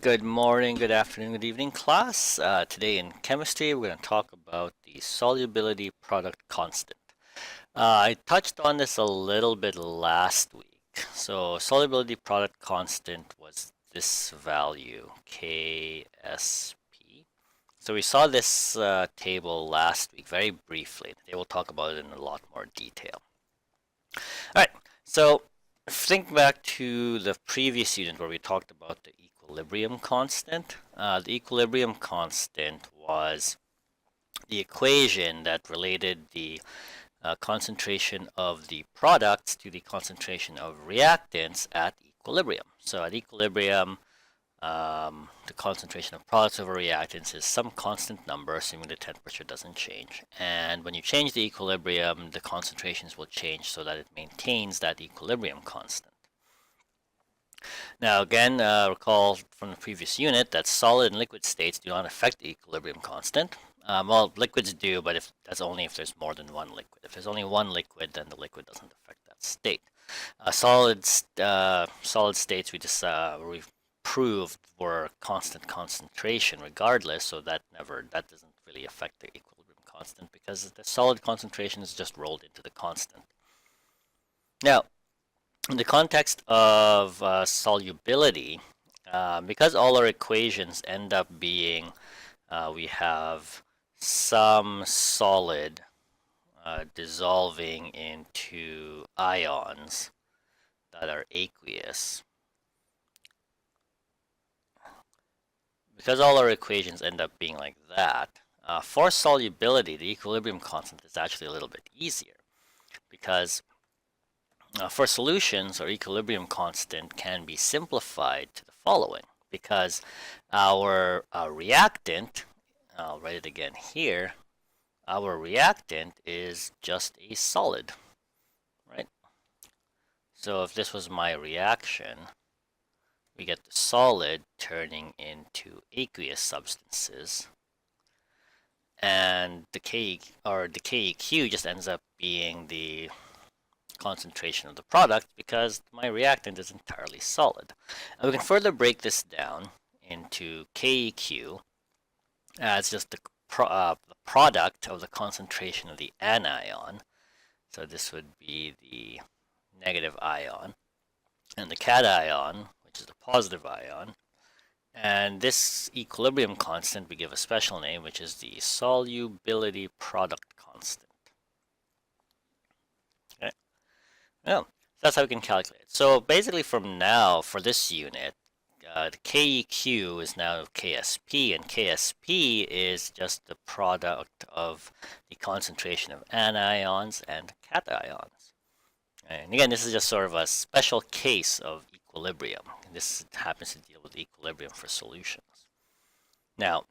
Good morning, good afternoon, good evening, class. Today in chemistry, we're going to talk about the solubility product constant. I touched on this a little bit last week. So solubility product constant was this value, KSP. So we saw this table last week very briefly. Today we'll talk about it in a lot more detail. All right, so think back to the previous unit where we talked about the equilibrium constant. The equilibrium constant was the equation that related the concentration of the products to the concentration of reactants at equilibrium. So at equilibrium, the concentration of products over reactants is some constant number, assuming the temperature doesn't change. And when you change the equilibrium, the concentrations will change so that it maintains that equilibrium constant. Now again, recall from the previous unit that solid and liquid states do not affect the equilibrium constant. Well, liquids do, but that's only if there's more than one liquid. If there's only one liquid, then the liquid doesn't affect that state. Solid states we've proved were constant concentration regardless, so that doesn't really affect the equilibrium constant because the solid concentration is just rolled into the constant. Now, in the context of solubility, because all our equations end up being we have some solid dissolving into ions that are aqueous. Because all our equations end up being like that, for solubility, the equilibrium constant is actually a little bit easier because for solutions, our equilibrium constant can be simplified to the following, because our reactant, I'll write it again here, our reactant is just a solid, right? So if this was my reaction, we get the solid turning into aqueous substances, and the KEQ just ends up being the concentration of the product because my reactant is entirely solid. And we can further break this down into KEQ as just the product of the concentration of the anion. So this would be the negative ion, and the cation, which is the positive ion. And this equilibrium constant we give a special name, which is the solubility product constant. Okay. Well, that's how we can calculate it. So basically from now, for this unit, the KEQ is now KSP, and KSP is just the product of the concentration of anions and cations. And again, this is just sort of a special case of equilibrium. This happens to deal with equilibrium for solutions. Now,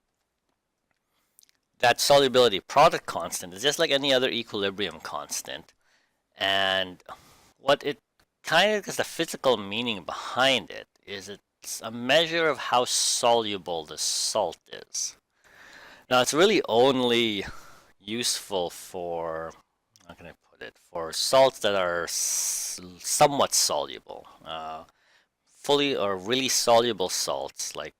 that solubility product constant is just like any other equilibrium constant, and what it kind of is the physical meaning behind it is it's a measure of how soluble the salt is. Now, it's really only useful for, how can I put it, for salts that are somewhat soluble. Fully or really soluble salts, like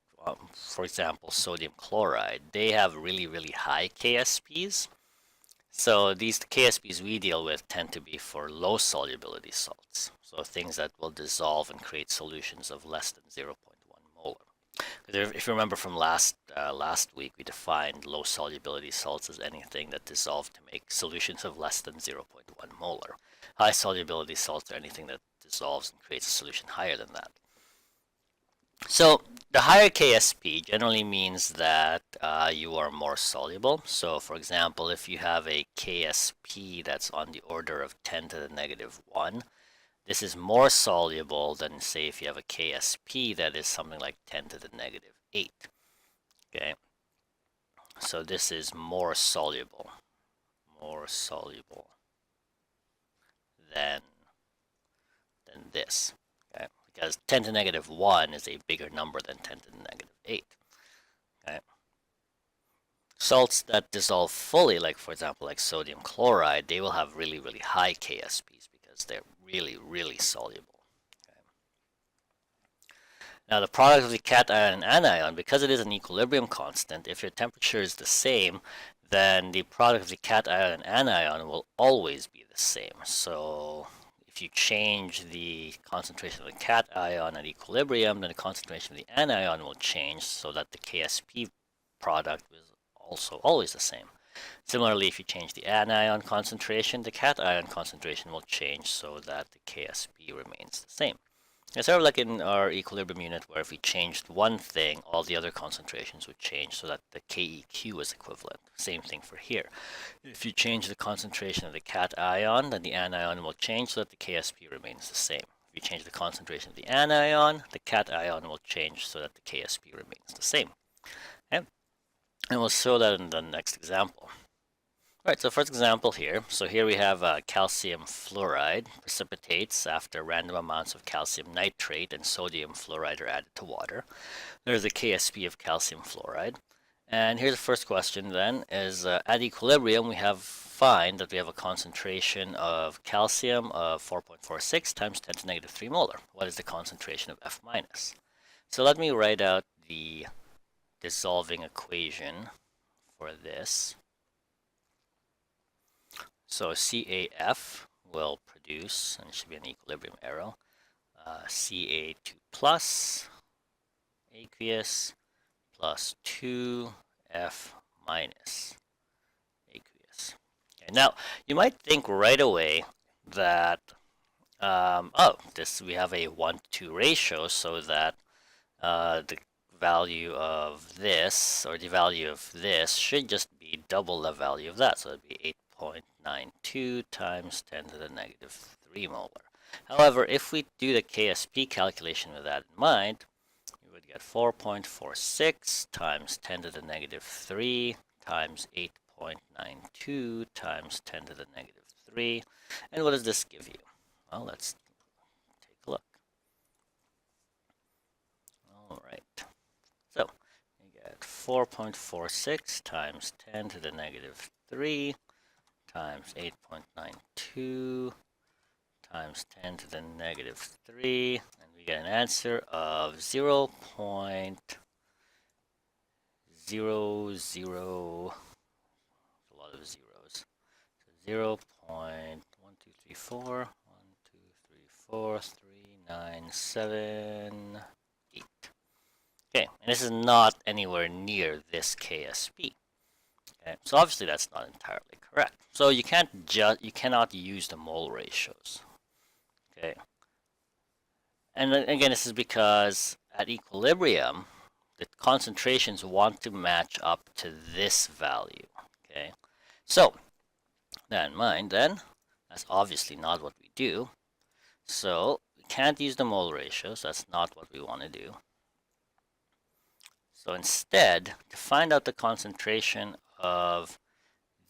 for example sodium chloride, they have really, really high KSPs. So these KSPs we deal with tend to be for low solubility salts, so things that will dissolve and create solutions of less than 0.1 molar. If you remember from last week, we defined low solubility salts as anything that dissolve to make solutions of less than 0.1 molar. High solubility salts are anything that dissolves and creates a solution higher than that. So the higher KSP generally means that you are more soluble. So for example, if you have a KSP that's on the order of 10 to the negative 1, this is more soluble than, say, if you have a KSP that is something like 10 to the negative 8. Okay, so this is more soluble than this. Okay, because 10 to the negative 1 is a bigger number than 10 to the negative 8. Okay. Salts that dissolve fully, like for example, like sodium chloride, they will have really, really high KSPs because they're really, really soluble. Okay. Now the product of the cation and anion, because it is an equilibrium constant, if your temperature is the same, then the product of the cation and anion will always be the same. So if you change the concentration of the cation at equilibrium, then the concentration of the anion will change so that the KSP product is also always the same. Similarly, if you change the anion concentration, the cation concentration will change so that the KSP remains the same. It's sort of like in our equilibrium unit where if we changed one thing, all the other concentrations would change so that the KEQ is equivalent. Same thing for here. If you change the concentration of the cation, then the anion will change so that the KSP remains the same. If you change the concentration of the anion, the cation will change so that the KSP remains the same. Okay? And we'll show that in the next example. Alright, so first example here. So here we have calcium fluoride precipitates after random amounts of calcium nitrate and sodium fluoride are added to water. There's the KSP of calcium fluoride. And here's the first question then, is at equilibrium we find that we have a concentration of calcium of 4.46 times 10 to negative 3 molar. What is the concentration of F minus? So let me write out the dissolving equation for this. So CAF will produce, and it should be an equilibrium arrow, Ca2 plus aqueous plus 2F minus aqueous. Okay, now, you might think right away that, we have a 1-to-2 ratio, so that the value of this, or the value of this, should just be double the value of that, so it'd be 8.92 times 10 to the negative 3 molar. However, if we do the KSP calculation with that in mind, we would get 4.46 times 10 to the negative 3 times 8.92 times 10 to the negative 3. And what does this give you? Well, let's take a look. All right. So, you get 4.46 times 10 to the negative 3 times 8.92 times 10 to the negative 3, and we get an answer of 0.00, a lot of zeros, so 0.1234, 1234397 Okay, and this is not anywhere near this KSP. Okay, so obviously that's not entirely correct. So you cannot use the mole ratios. Okay, and again, this is because at equilibrium, the concentrations want to match up to this value. Okay, so that in mind, then that's obviously not what we do. So we can't use the mole ratios. That's not what we want to do. So instead, to find out the concentration of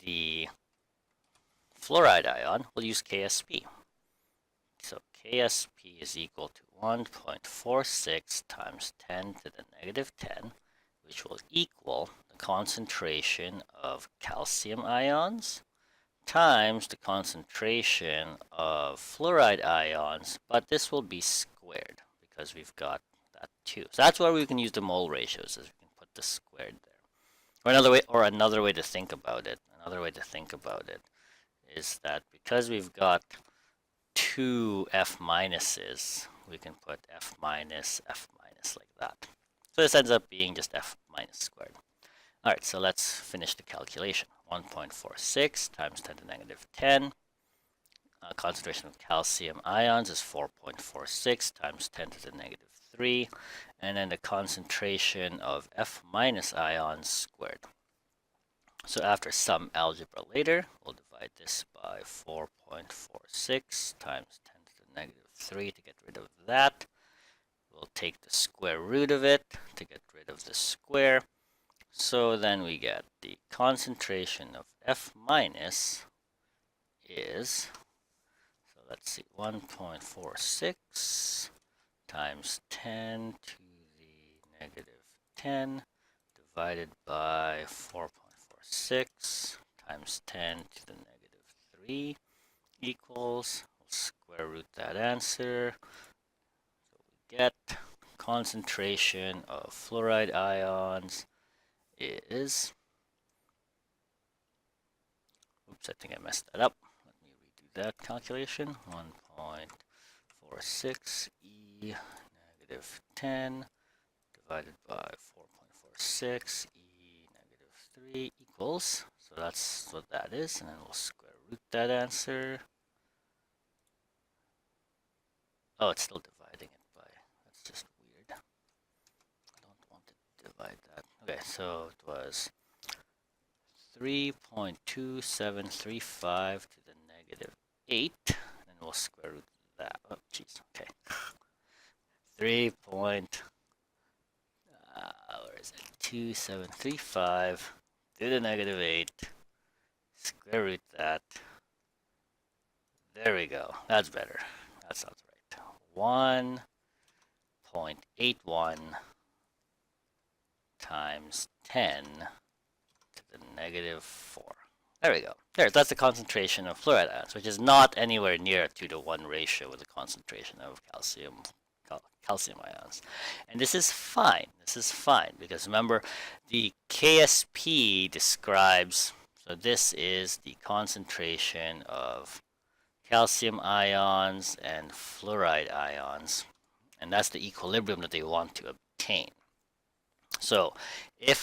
the fluoride ion, we'll use KSP. So KSP is equal to 1.46 times 10 to the negative 10, which will equal the concentration of calcium ions times the concentration of fluoride ions, but this will be squared because we've got that too. So that's where we can use the mole ratios, is we can put the squared there. Or another way to think about it is that because we've got two F minuses, we can put F minus like that. So this ends up being just F minus squared. Alright, so let's finish the calculation. 1.46 times 10 to the negative 10. Concentration of calcium ions is 4.46 times 10 to the negative 3, and then the concentration of F minus ions squared. So after some algebra later, we'll divide this by 4.46 times 10 to the negative 3 to get rid of that. We'll take the square root of it to get rid of the square. So then we get the concentration of F minus is, so let's see, 1.46 times 10 to the negative 10 divided by 4.46 times 10 to the negative 3 equals, we'll square root that answer. So we get concentration of fluoride ions is, oops, I think I messed that up. Let me redo that calculation. 1.46 E negative 10 divided by 4.46 E negative 3 equals, so that's what that is, and then we'll square root that answer. Oh, it's still dividing it by, that's just weird. I don't want to divide that. Okay, so it was 3.2735 to the negative 8, and then we'll square root that. Oh, jeez, okay. 3. Where is it? 2735 to the negative 8. Square root that. There we go. That's better. That sounds right. 1.81 times 10 to the negative 4. There we go. That's the concentration of fluoride ions, which is not anywhere near a 2-to-1 ratio with the concentration of calcium ions. And this is fine. This is fine because remember, the KSP describes, so this is the concentration of calcium ions and fluoride ions, and that's the equilibrium that they want to obtain. So if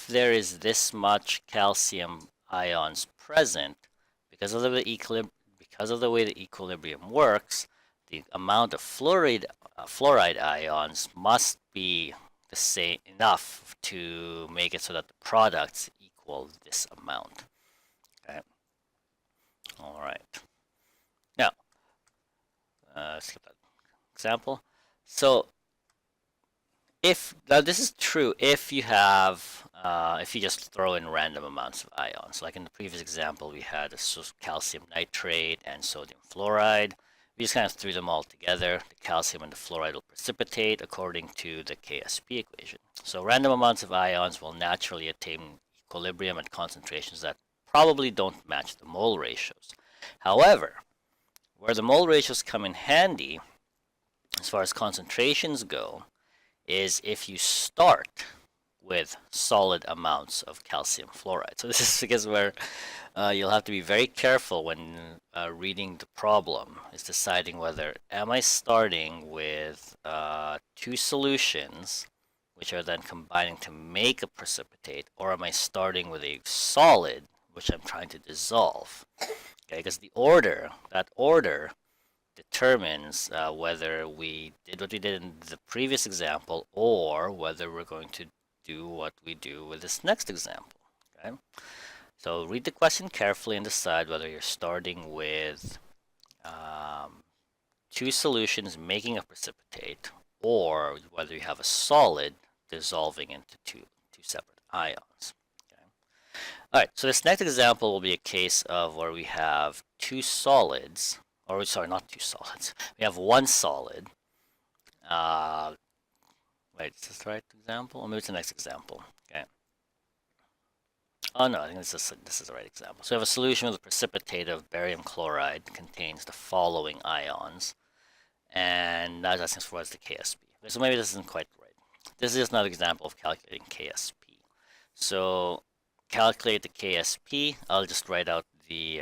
there is this much calcium ions present, because of the way the equilibrium works, the amount of fluoride ions must be the same enough to make it so that the products equal this amount. Okay. All right. Now, let's skip that example. So, now this is true if you have, if you just throw in random amounts of ions. Like in the previous example, we had calcium nitrate and sodium fluoride. We just kind of threw them all together. The calcium and the fluoride will precipitate according to the KSP equation. So random amounts of ions will naturally attain equilibrium at concentrations that probably don't match the mole ratios. However, where the mole ratios come in handy, as far as concentrations go, is if you start with solid amounts of calcium fluoride. So this is because where you'll have to be very careful when reading the problem, is deciding whether am I starting with 2 solutions which are then combining to make a precipitate, or am I starting with a solid which I'm trying to dissolve? Okay, because that order determines whether we did what we did in the previous example or whether we're going to do what we do with this next example. Okay, so read the question carefully and decide whether you're starting with 2 solutions making a precipitate, or whether you have a solid dissolving into two separate ions. Okay. All right, so this next example will be a case of where we have 2 solids, or sorry, not 2 solids. We have 1 solid. Wait, is this the right example? Or maybe it's the next example. Okay. Oh no, I think this is the right example. So we have a solution with a precipitate of barium chloride contains the following ions, and that's asking for what's the KSP. Okay, so maybe this isn't quite right. This is another example of calculating KSP. So calculate the KSP. I'll just write out the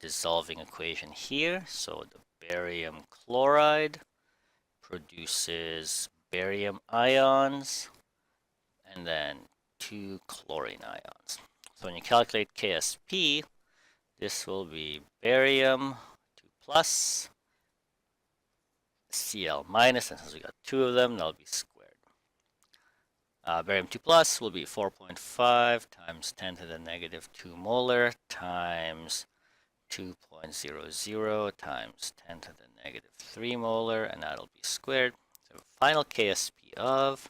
dissolving equation here. So the barium chloride produces barium ions and then 2 chlorine ions. So when you calculate KSP, this will be barium 2 plus Cl minus, and since we got 2 of them, that'll be squared. Barium 2 plus will be 4.5 times 10 to the negative 2 molar times 2.00 times 10 to the negative 3 molar, and that'll be squared. So final KSP of,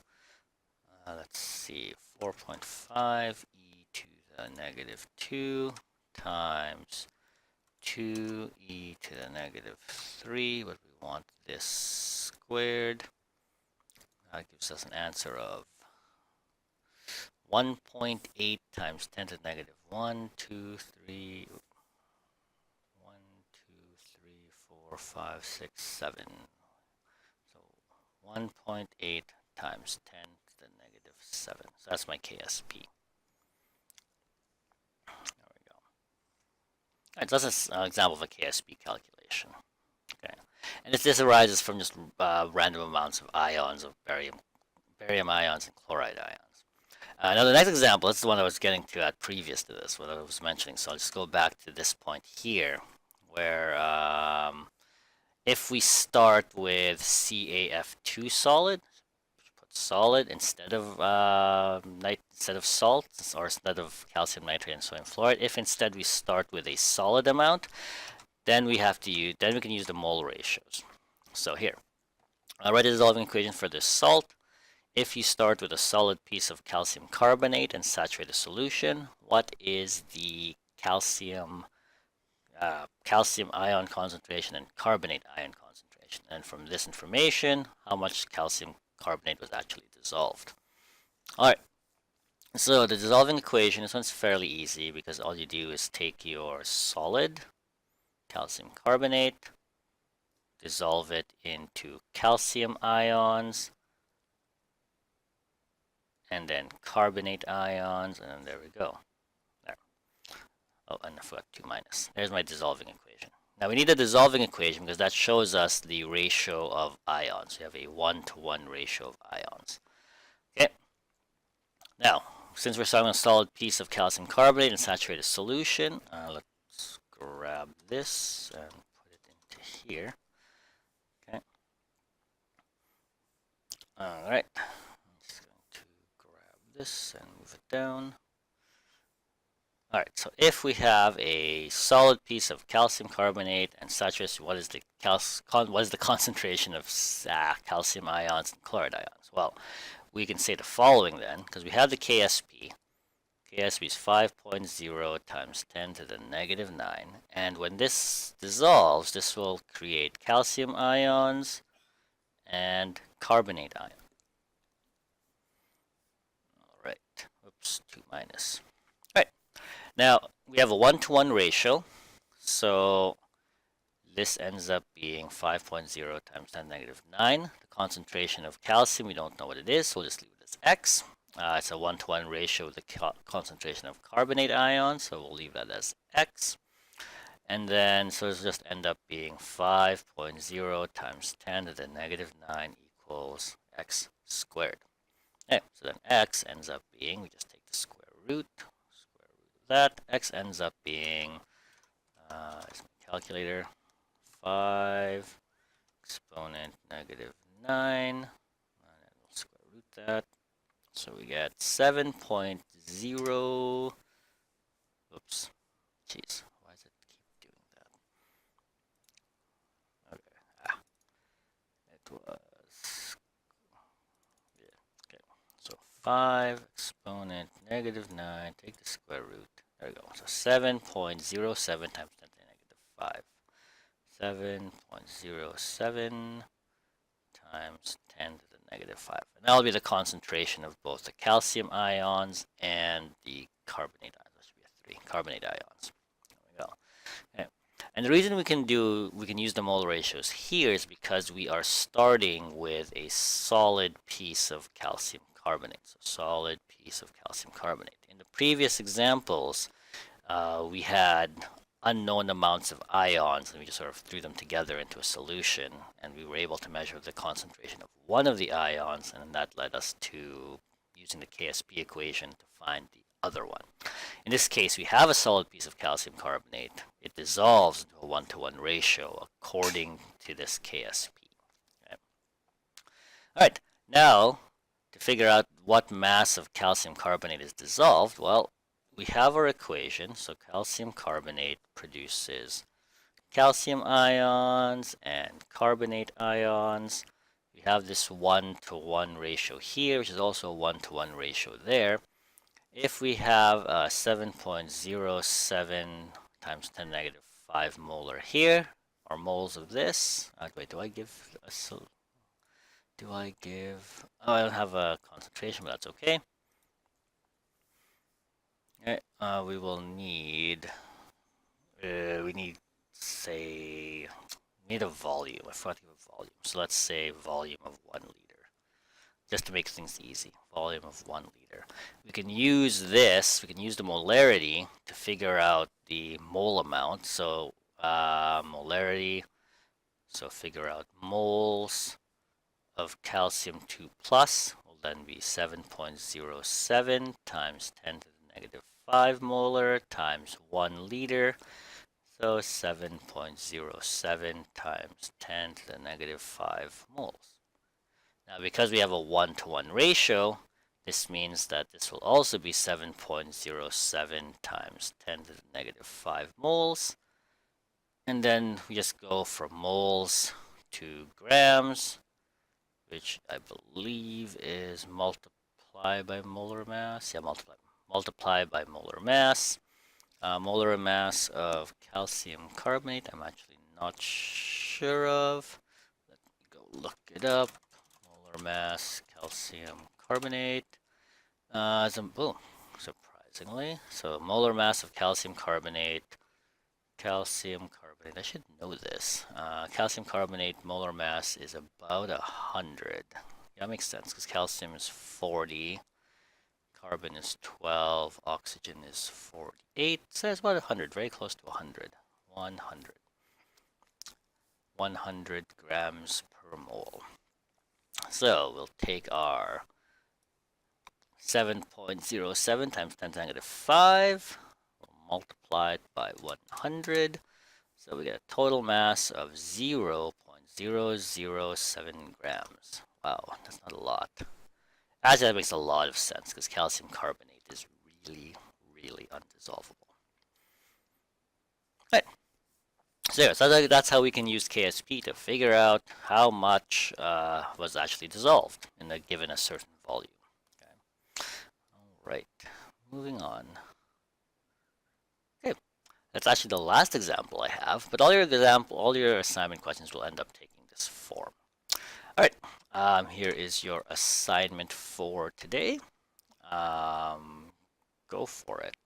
let's see, 4.5 e to the negative 2 times 2e to the negative 3, but we want this squared. That gives us an answer of 1.8 times 10 to the negative 1, 2, 3, 1, 2, 3, 4, 5, 6, 7. So 1.8 times 10 to the negative 7. So that's my KSP. There we go. All right, so that's an example of a KSP calculation. Okay, and this arises from just random amounts of ions of barium ions and chloride ions. Now the next example, this is the one I was getting to at previous to this, what I was mentioning. So I'll just go back to this point here, where if we start with CaF2 solid, put solid instead of salt, or instead of calcium nitrate and sodium fluoride. If instead we start with a solid amount, then we can use the mole ratios. So here, I'll write a dissolving equation for this salt. If you start with a solid piece of calcium carbonate and saturate a solution, what is the calcium ion concentration and carbonate ion concentration? And from this information, how much calcium carbonate was actually dissolved. All right, so the dissolving equation, this one's fairly easy because all you do is take your solid calcium carbonate, dissolve it into calcium ions, and then carbonate ions, and then there we go. There. Oh, and I forgot 2 minus. There's my dissolving equation. Now we need a dissolving equation because that shows us the ratio of ions. We have a 1-to-1 ratio of ions. Okay. Now, since we're starting with a solid piece of calcium carbonate and saturated solution, let's grab this and put it into here. Okay. All right. This and move it down. All right, so if we have a solid piece of calcium carbonate and saturated, what is the concentration of calcium ions and chloride ions? Well, we can say the following then, because we have the KSP. KSP is 5.0 times 10 to the negative 9. And when this dissolves, this will create calcium ions and carbonate ions. Oops, 2 minus. All right, now we have a 1-to-1 ratio, so this ends up being 5.0 times 10 to the negative 9. The concentration of calcium, we don't know what it is, so we'll just leave it as X. It's a 1-to-1 ratio with the concentration of carbonate ions, so we'll leave that as X. And then, so it'll just end up being 5.0 times 10 to the negative 9 equals X squared. Okay, so then X ends up being, we just take the square root of that. X ends up being, is my calculator, 5 exponent negative 9, and then we'll square root that. So we get 7.0, oops, jeez, why does it keep doing that? Okay, it was, yeah, okay, so 5 exponent negative 9, take the square root, there we go, so 7.07 times 10 to the negative 5, 7.07 times 10 to the negative 5. And that'll be the concentration of both the calcium ions and the carbonate ions. That should be a 3. Carbonate ions. There we go. Okay. And the reason we can use the mole ratios here is because we are starting with a solid piece of calcium carbonate. So solid piece of calcium carbonate. In the previous examples, we had unknown amounts of ions, and we just sort of threw them together into a solution, and we were able to measure the concentration of one of the ions, and that led us to using the KSP equation to find the other one. In this case, we have a solid piece of calcium carbonate. It dissolves into a 1-to-1 ratio according to this KSP. Okay. All right, now to figure out what mass of calcium carbonate is dissolved, well, we have our equation, so calcium carbonate produces calcium ions and carbonate ions. We have this 1-to-1 ratio here, which is also a 1-to-1 ratio there. If we have 7.07 times 10 to the negative 5 molar here, or moles of this, wait, do I give, oh, I don't have a concentration, but that's okay. Okay, we will need, we need need a volume. I forgot to give a volume. So let's say volume of 1 liter, just to make things easy. Volume of 1 liter. We can use this, we can use the molarity to figure out the mole amount. So molarity, so figure out moles of calcium 2 plus will then be 7.07 times 10 to the negative 5 molar times 1 liter. So 7.07 times 10 to the negative 5 moles. Now, because we have a 1-to-1 ratio, this means that this will also be 7.07 times 10 to the negative 5 moles. And then we just go from moles to grams, which I believe is multiply by molar mass. Yeah, multiply by molar mass. Molar mass of calcium carbonate, I'm actually not sure of. Let me go look it up. Molar mass calcium carbonate. Surprisingly. So molar mass of calcium carbonate. I should know this. Calcium carbonate molar mass is about 100. Yeah, that makes sense because calcium is 40, carbon is 12, oxygen is 48. So it's about 100, very close to 100. 100 grams per mole. So we'll take our 7.07 times 10 to the negative 5. We'll multiply it by 100. So we get a total mass of 0.007 grams. Wow, that's not a lot. Actually, that makes a lot of sense because calcium carbonate is really, really undissolvable. Right. So that's how we can use KSP to figure out how much was actually dissolved in given a certain volume. Okay. All right, moving on. Okay, that's actually the last example I have, but all your assignment questions will end up taking this form. All right, here is your assignment for today. Go for it.